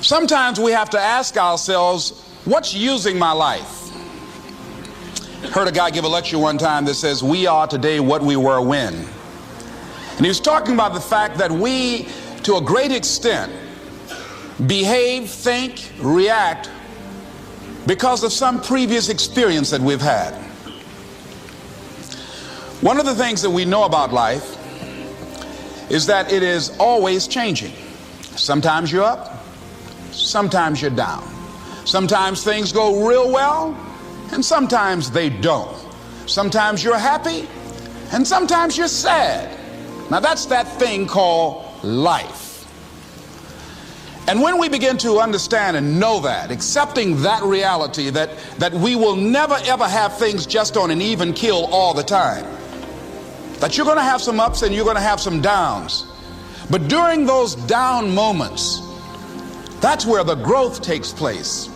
Sometimes we have to ask ourselves, what's using my life? Heard a guy give a lecture one time that says, we are today what we were when. And he was talking about the fact that we, to a great extent, behave, think, react because of some previous experience that we've had. One of the things that we know about life is that it is always changing. Sometimes you're up, sometimes you're down. Sometimes things go real well, and sometimes they don't. Sometimes you're happy, and sometimes you're sad. Now that's that thing called life. And when we begin to understand and know that, accepting that reality that we will never ever have things just on an even keel all the time, that you're going to have some ups and you're going to have some downs, but during those down moments, that's where the growth takes place.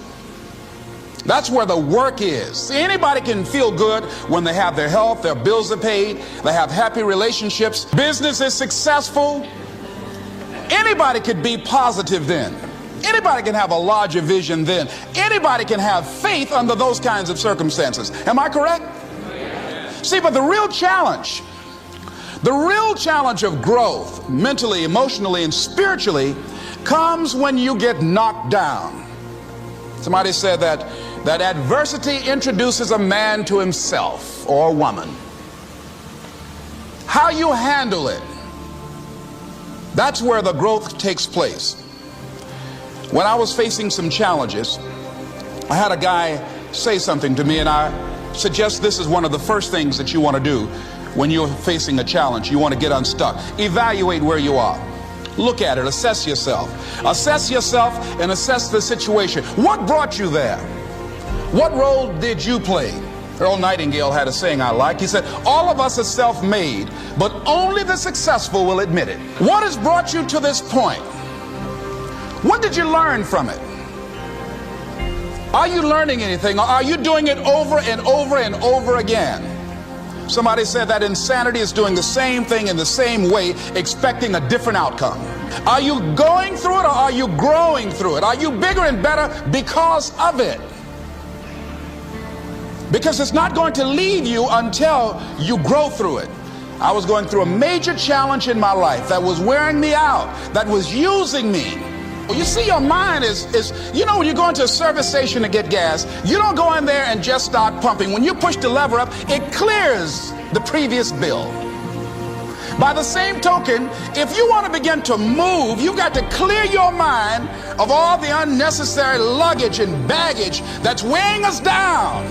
That's where the work is. See, anybody can feel good when they have their health, their bills are paid, they have happy relationships, business is successful. Anybody could be positive then. Anybody can have a larger vision then. Anybody can have faith under those kinds of circumstances. Am I correct? See, but the real challenge of growth, mentally, emotionally, and spiritually, comes when you get knocked down. Somebody said that adversity introduces a man to himself or a woman. How you handle it, that's where the growth takes place. When I was facing some challenges, I had a guy say something to me, and I suggest this is one of the first things that you want to do when you're facing a challenge. You want to get unstuck. Evaluate where you are. Look at it. Assess yourself. Assess yourself and assess the situation. What brought you there? What role did you play? Earl Nightingale had a saying I like. He said, all of us are self-made, but only the successful will admit it. What has brought you to this point? What did you learn from it? Are you learning anything, or are you doing it over and over and over again? Somebody said that insanity is doing the same thing in the same way, expecting a different outcome. Are you going through it, or are you growing through it? Are you bigger and better because of it? Because it's not going to leave you until you grow through it. I was going through a major challenge in my life that was wearing me out, that was using me. You see, your mind is when you go into a service station to get gas, you don't go in there and just start pumping. When you push the lever up, it clears the previous bill. By the same token, if you want to begin to move, you've got to clear your mind of all the unnecessary luggage and baggage that's weighing us down.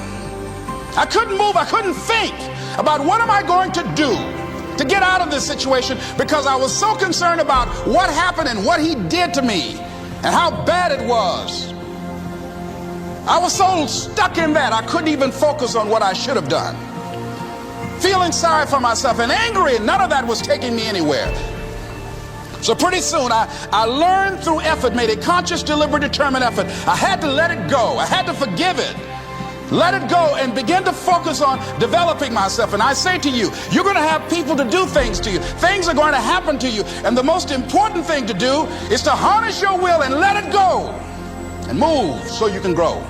I couldn't move, I couldn't think about what am I going to do to get out of this situation, because I was so concerned about what happened and what he did to me and how bad it was. I was so stuck in that I couldn't even focus on what I should have done. Feeling sorry for myself and angry, and none of that was taking me anywhere. So pretty soon I learned through effort, made a conscious, deliberate, determined effort. I had to let it go. I had to forgive it. Let it go and begin to focus on developing myself. And I say to you, you're going to have people to do things to you. Things are going to happen to you. And the most important thing to do is to harness your will and let it go and move so you can grow,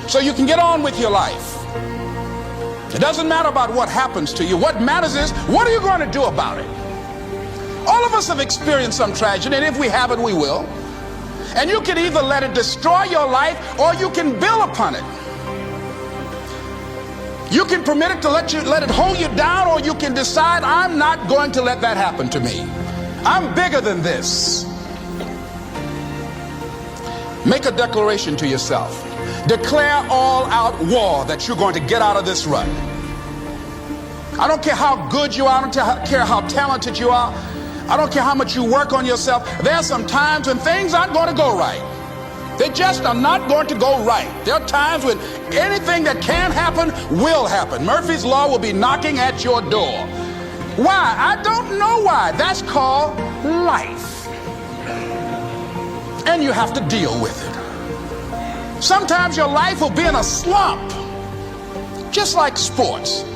so you can get on with your life. It doesn't matter about what happens to you. What matters is, what are you going to do about it? All of us have experienced some tragedy, and if we haven't, we will. And you can either let it destroy your life, or you can build upon it. You can permit it to let it hold you down, or you can decide, I'm not going to let that happen to me. I'm bigger than this. Make a declaration to yourself. Declare all out war that you're going to get out of this rut. I don't care how good you are. I don't care how talented you are. I don't care how much you work on yourself. There are some times when things aren't going to go right. They just are not going to go right. There are times when anything that can happen will happen. Murphy's Law will be knocking at your door. Why? I don't know why. That's called life. And you have to deal with it. Sometimes your life will be in a slump, just like sports.